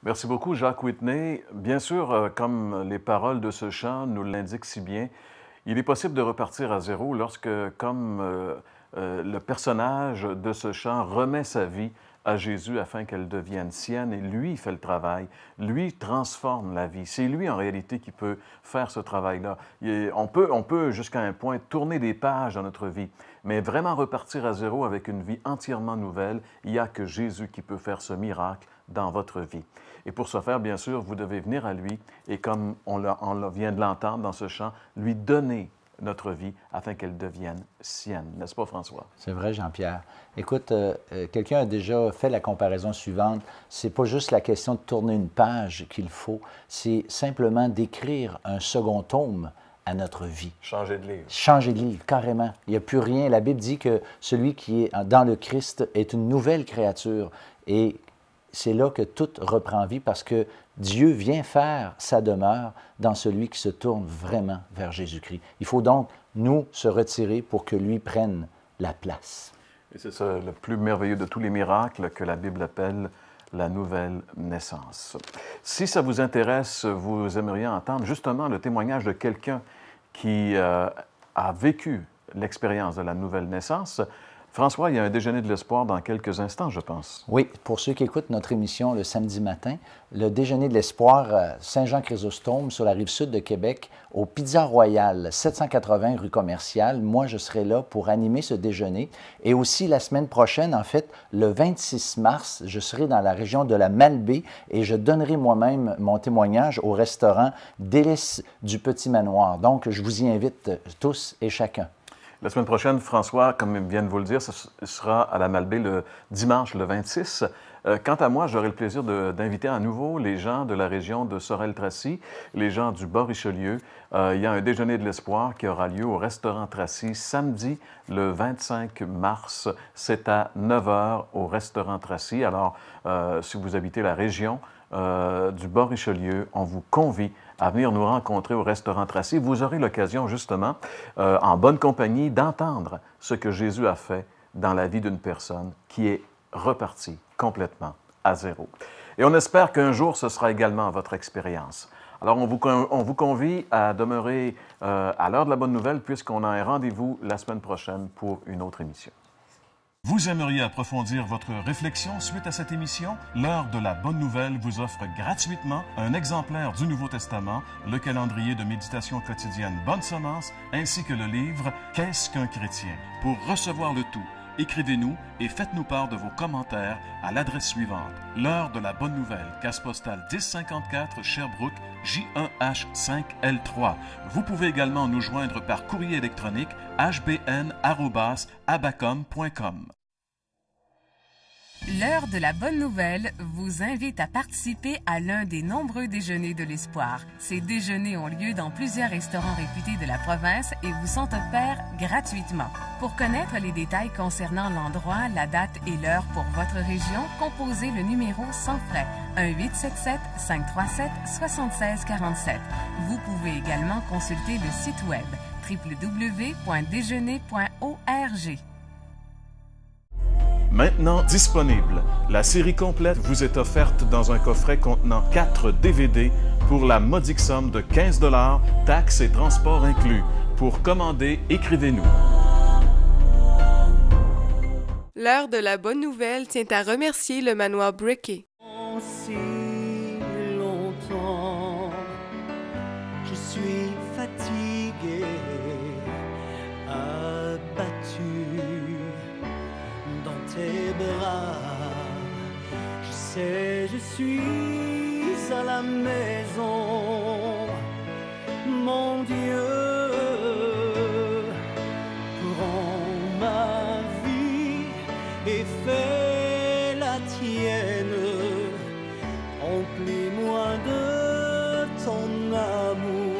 Merci beaucoup, Jacques Whitney. Bien sûr, comme les paroles de ce chant nous l'indiquent si bien, il est possible de repartir à zéro lorsque, comme le personnage de ce chant remet sa vie à Jésus afin qu'elle devienne sienne, et lui fait le travail, lui transforme la vie. C'est lui en réalité qui peut faire ce travail-là. On peut jusqu'à un point tourner des pages dans notre vie, mais vraiment repartir à zéro avec une vie entièrement nouvelle, il n'y a que Jésus qui peut faire ce miracle dans votre vie. Et pour ce faire, bien sûr, vous devez venir à lui et comme on vient de l'entendre dans ce chant, lui donner notre vie afin qu'elle devienne sienne. N'est-ce pas, François? C'est vrai, Jean-Pierre. Écoute, quelqu'un a déjà fait la comparaison suivante. C'est pas juste la question de tourner une page qu'il faut, c'est simplement d'écrire un second tome à notre vie. Changer de livre. Changer de livre, carrément. Il n'y a plus rien. La Bible dit que celui qui est dans le Christ est une nouvelle créature. Et c'est là que tout reprend vie parce que Dieu vient faire sa demeure dans celui qui se tourne vraiment vers Jésus-Christ. Il faut donc, nous, se retirer pour que lui prenne la place. Et c'est ça, le plus merveilleux de tous les miracles que la Bible appelle la nouvelle naissance. Si ça vous intéresse, vous aimeriez entendre justement le témoignage de quelqu'un qui a vécu l'expérience de la nouvelle naissance. François, il y a un déjeuner de l'espoir dans quelques instants, je pense. Oui, pour ceux qui écoutent notre émission le samedi matin, le déjeuner de l'espoir Saint-Jean-Chrysostome sur la rive sud de Québec, au Pizza Royal, 780 rue Commerciale. Moi, je serai là pour animer ce déjeuner. Et aussi, la semaine prochaine, en fait, le 26 mars, je serai dans la région de la Malbaie et je donnerai moi-même mon témoignage au restaurant Délices du Petit Manoir. Donc, je vous y invite tous et chacun. La semaine prochaine, François, comme il vient de vous le dire, ce sera à la Malbaie le dimanche, le 26. Quant à moi, j'aurai le plaisir d'inviter à nouveau les gens de la région de Sorel-Tracy, les gens du Bas-Richelieu. Il y a un déjeuner de l'espoir qui aura lieu au restaurant Tracy samedi, le 25 mars. C'est à 9 h au restaurant Tracy. Alors, si vous habitez la région du Bas-Richelieu, on vous convie à venir nous rencontrer au restaurant Tracy. Vous aurez l'occasion, justement, en bonne compagnie, d'entendre ce que Jésus a fait dans la vie d'une personne qui est repartie complètement à zéro. Et on espère qu'un jour, ce sera également votre expérience. Alors, on vous convie à demeurer à l'heure de la bonne nouvelle, puisqu'on a un rendez-vous la semaine prochaine pour une autre émission. Vous aimeriez approfondir votre réflexion suite à cette émission? L'heure de la bonne nouvelle vous offre gratuitement un exemplaire du Nouveau Testament, le calendrier de méditation quotidienne Bonne Semence, ainsi que le livre Qu'est-ce qu'un chrétien? Pour recevoir le tout, écrivez-nous et faites-nous part de vos commentaires à l'adresse suivante. L'heure de la bonne nouvelle, case postale 1054 Sherbrooke, J1H5L3. Vous pouvez également nous joindre par courrier électronique hbn@abacom.com. L'heure de la bonne nouvelle vous invite à participer à l'un des nombreux déjeuners de l'espoir. Ces déjeuners ont lieu dans plusieurs restaurants réputés de la province et vous sont offerts gratuitement. Pour connaître les détails concernant l'endroit, la date et l'heure pour votre région, composez le numéro sans frais 1-877-537-7647. Vous pouvez également consulter le site web www.déjeuner.org. Maintenant disponible, la série complète vous est offerte dans un coffret contenant 4 DVD pour la modique somme de 15 $, taxes et transports inclus. Pour commander, écrivez-nous. L'heure de la bonne nouvelle tient à remercier le manoir Brickey. Si longtemps, je suis fatigué, abattu dans tes bras. Je sais, je suis à la maison, mon Dieu, prends ma vie et fais la tienne. Remplis-moi de ton amour.